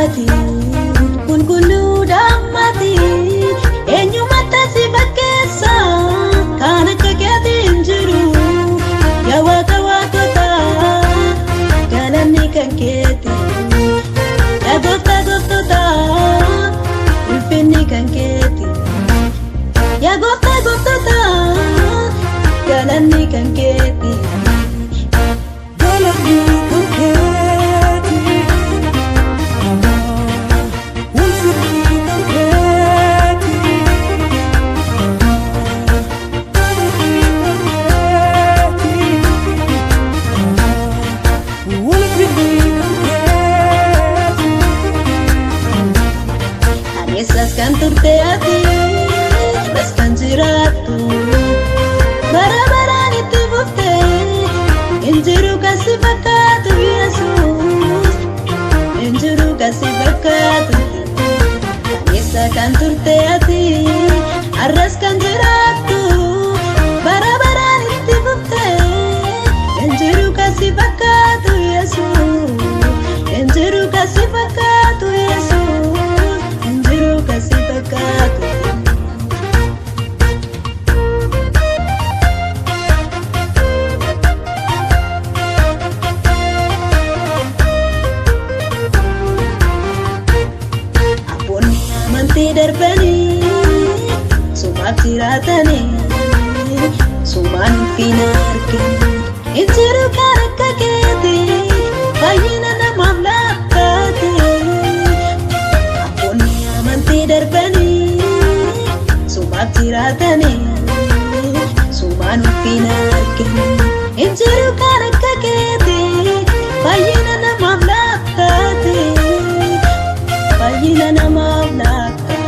ati Kulkulu dammati Eenyumatti si fakkeessa Kan akka keeti hin jiru Yaa Waaqa waaqotaa Galanni kan keeti Yaa Gooftaa gooftotaa Ulfinni kan keeti Yaa Gooftaa gooftotaa Galanni kan keeti Galanni kan keeti Ulfinni kan keeti Ulfinni kan keeti Aneessas kan turte ati As kan jiraattu Bara baraan itti fufte Injiru kasi fakkaatu Yesuus Injiru kasi fakkaatu Aneessa kan turte ati Arras kan jiraattu Bara baraan itti fufte Injiru kasi fakkaatu Yesuus Injiru kasi fakkaatu Yesuus Injiru kasi fakkaatu Amantii darbanii Sumaaf jiraatanii Sumaan ulfina arganii Injiru kan akka keeti Baay'ina namaaf laaffaate Abboonni amantii darbanii Sumaaf jiraatanii Sumaan ulfina arganii Injiru kan akka keeti Baay'ina namaaf laaffaate Baay'ina namaaf laaffaate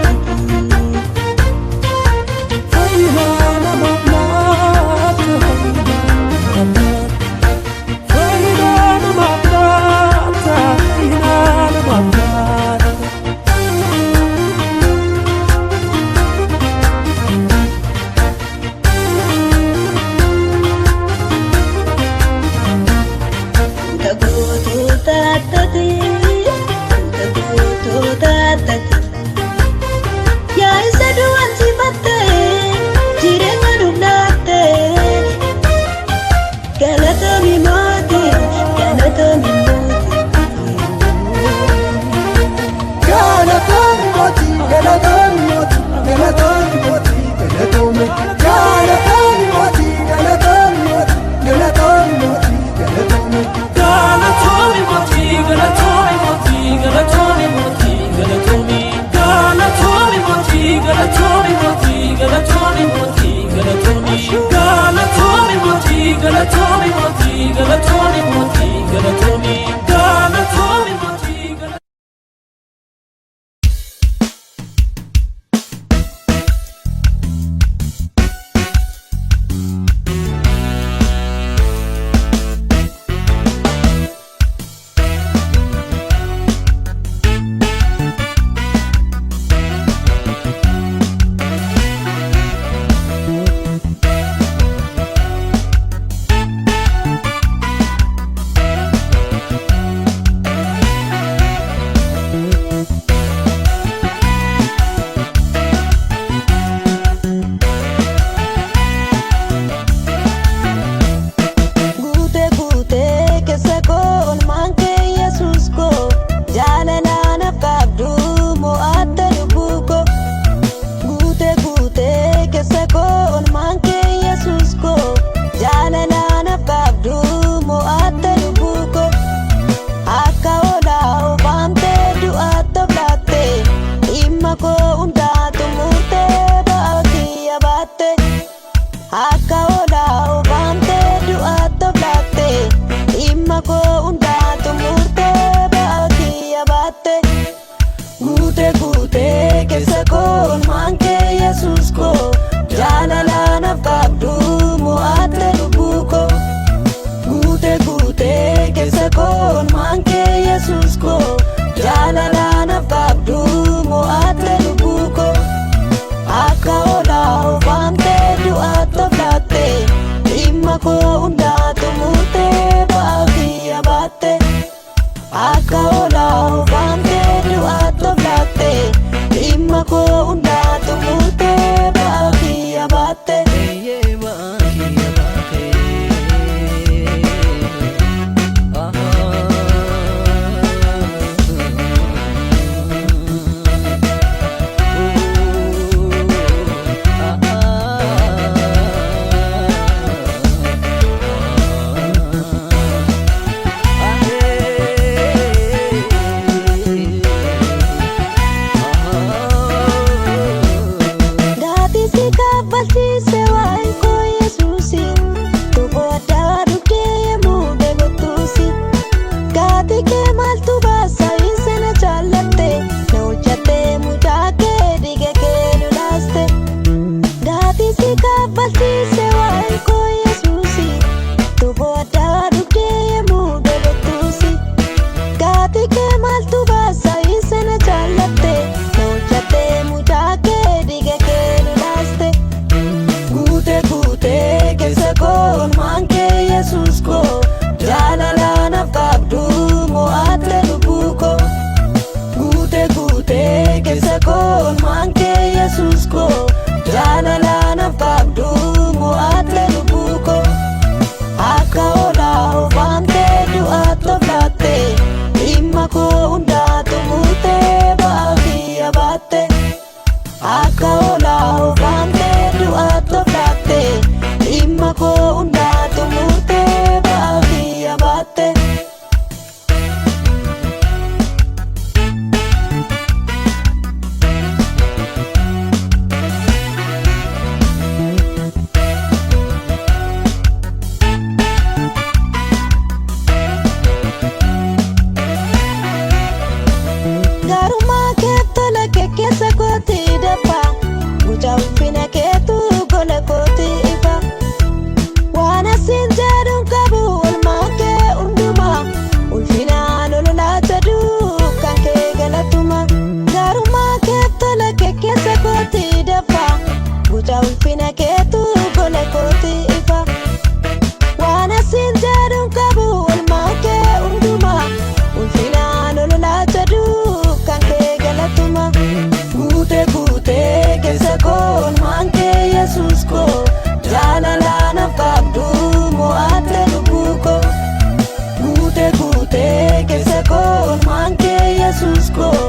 Francisco.